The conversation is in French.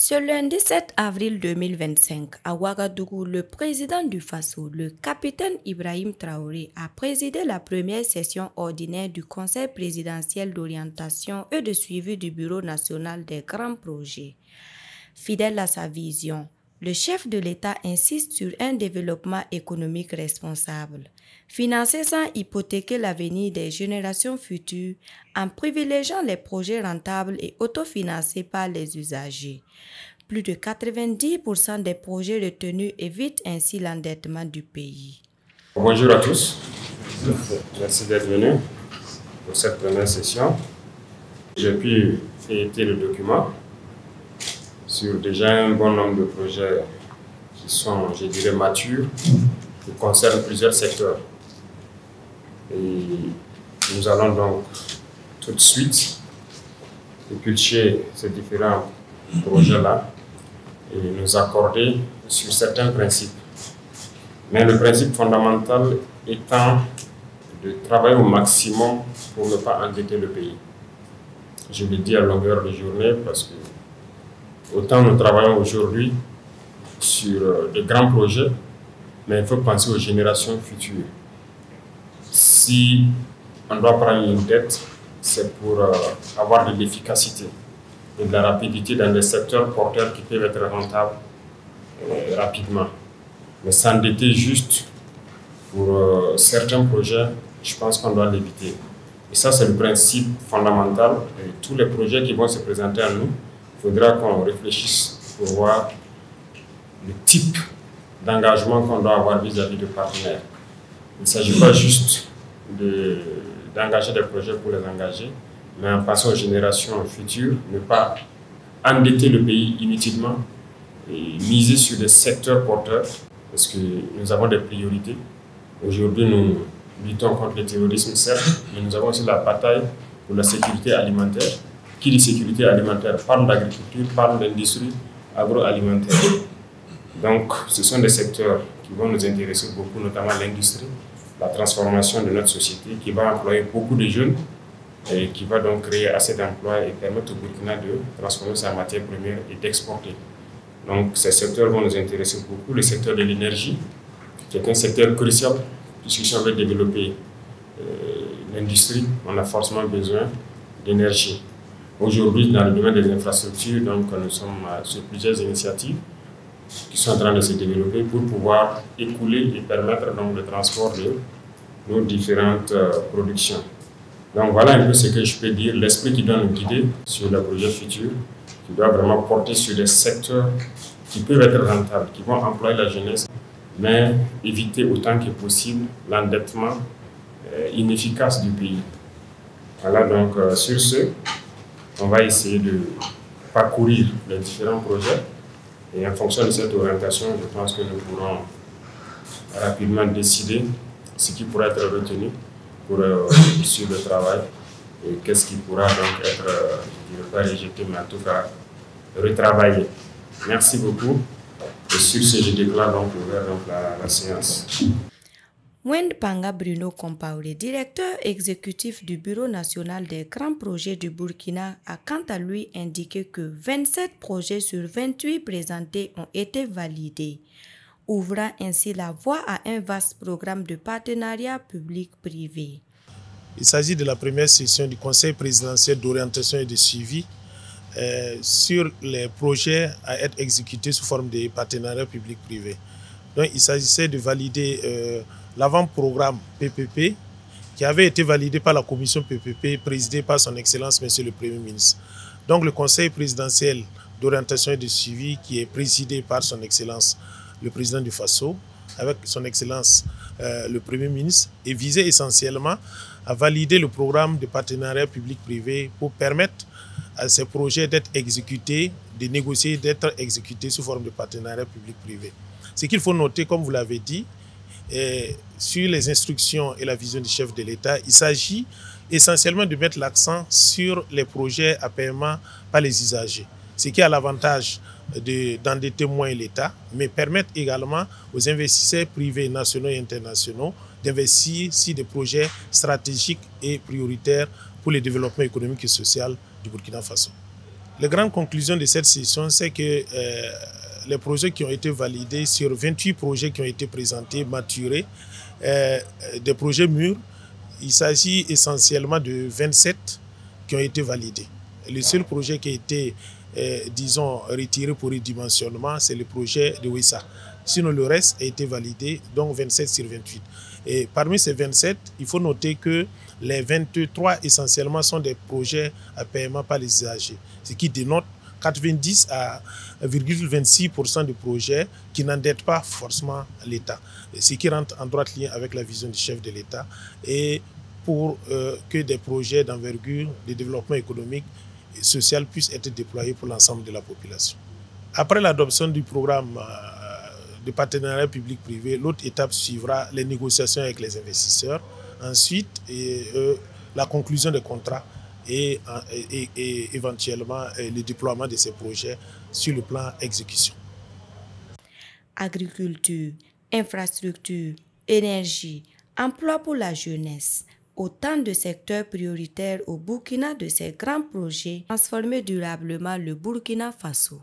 Ce lundi 7 avril 2025, à Ouagadougou, le président du Faso, le capitaine Ibrahim Traoré, a présidé la première session ordinaire du Conseil présidentiel d'orientation et de suivi du Bureau national des grands projets. Fidèle à sa vision, le chef de l'État insiste sur un développement économique responsable, financé sans hypothéquer l'avenir des générations futures, en privilégiant les projets rentables et autofinancés par les usagers. Plus de 90% des projets retenus évitent ainsi l'endettement du pays. Bonjour à tous, merci d'être venus pour cette première session. J'ai pu feuilleter le document sur déjà un bon nombre de projets qui sont, je dirais, matures, qui concernent plusieurs secteurs. Et nous allons donc tout de suite éplucher ces différents projets-là et nous accorder sur certains principes. Mais le principe fondamental étant de travailler au maximum pour ne pas endetter le pays. Je le dis à longueur de journée parce que autant nous travaillons aujourd'hui sur de grands projets, mais il faut penser aux générations futures. Si on doit prendre une dette, c'est pour avoir de l'efficacité et de la rapidité dans des secteurs porteurs qui peuvent être rentables rapidement. Mais s'endetter juste pour certains projets, je pense qu'on doit l'éviter. Et ça, c'est le principe fondamental. Et tous les projets qui vont se présenter à nous, il faudra qu'on réfléchisse pour voir le type d'engagement qu'on doit avoir vis-à-vis de partenaires. Il ne s'agit pas juste d'engager des projets pour les engager, mais en passant aux générations futures, ne pas endetter le pays inutilement et miser sur des secteurs porteurs, parce que nous avons des priorités. Aujourd'hui, nous luttons contre le terrorisme, certes, mais nous avons aussi la bataille pour la sécurité alimentaire. Qui dit sécurité alimentaire parle d'agriculture, parle d'industrie agroalimentaire. Donc, ce sont des secteurs qui vont nous intéresser beaucoup, notamment l'industrie, la transformation de notre société, qui va employer beaucoup de jeunes et qui va donc créer assez d'emplois et permettre au Burkina de transformer sa matière première et d'exporter. Donc, ces secteurs vont nous intéresser beaucoup. Le secteur de l'énergie, qui est un secteur crucial, puisque si on veut développer l'industrie, on a forcément besoin d'énergie. Aujourd'hui, dans le domaine des infrastructures, donc, nous sommes sur plusieurs initiatives qui sont en train de se développer pour pouvoir écouler et permettre donc, le transport de nos différentes productions. Donc voilà un peu ce que je peux dire, l'esprit qui doit nous guider sur les projets futurs, qui doit vraiment porter sur des secteurs qui peuvent être rentables, qui vont employer la jeunesse, mais éviter autant que possible l'endettement inefficace du pays. Voilà, donc sur ce, on va essayer de parcourir les différents projets et en fonction de cette orientation, je pense que nous pourrons rapidement décider ce qui pourra être retenu pour suivre le travail et qu'est-ce qui pourra donc être, je ne dirais pas rejeté, mais en tout cas retravaillé. Merci beaucoup. Et sur ce, je déclare donc ouvert la séance. Mwend Panga Bruno Compaoré, directeur exécutif du Bureau national des grands projets du Burkina, a quant à lui indiqué que 27 projets sur 28 présentés ont été validés, ouvrant ainsi la voie à un vaste programme de partenariat public-privé. Il s'agit de la première session du Conseil présidentiel d'orientation et de suivi sur les projets à être exécutés sous forme de partenariat public-privé. Donc il s'agissait de valider l'avant-programme PPP qui avait été validé par la commission PPP présidée par son Excellence Monsieur le Premier ministre. Donc le Conseil présidentiel d'orientation et de suivi qui est présidé par son Excellence le Président du Faso avec son Excellence le Premier ministre est visé essentiellement à valider le programme de partenariat public-privé pour permettre à ces projets d'être exécutés, de négocier, d'être exécutés sous forme de partenariat public-privé. Ce qu'il faut noter, comme vous l'avez dit, sur les instructions et la vision du chef de l'État, il s'agit essentiellement de mettre l'accent sur les projets à paiement par les usagers, ce qui a l'avantage d'endetter moins l'État, mais permettre également aux investisseurs privés nationaux et internationaux d'investir sur des projets stratégiques et prioritaires pour le développement économique et social du Burkina Faso. Les grandes conclusions de cette session, c'est que les projets qui ont été validés, sur 28 projets qui ont été présentés, maturés, des projets mûrs, il s'agit essentiellement de 27 qui ont été validés. Le seul projet qui a été, disons, retiré pour redimensionnement, c'est le projet de Wissa. Sinon, le reste a été validé, donc 27 sur 28. Et parmi ces 27, il faut noter que les 23 essentiellement sont des projets à paiement par les usagers, ce qui dénote 90 à 26% de projets qui n'endettent pas forcément l'État, ce qui rentre en droite ligne avec la vision du chef de l'État et pour que des projets d'envergure de développement économique et social puissent être déployés pour l'ensemble de la population. Après l'adoption du programme de partenariat public-privé, l'autre étape suivra les négociations avec les investisseurs, ensuite la conclusion des contrats et éventuellement le déploiement de ces projets sur le plan exécution. Agriculture, infrastructure, énergie, emploi pour la jeunesse, autant de secteurs prioritaires au Burkina de ces grands projets transformer durablement le Burkina Faso.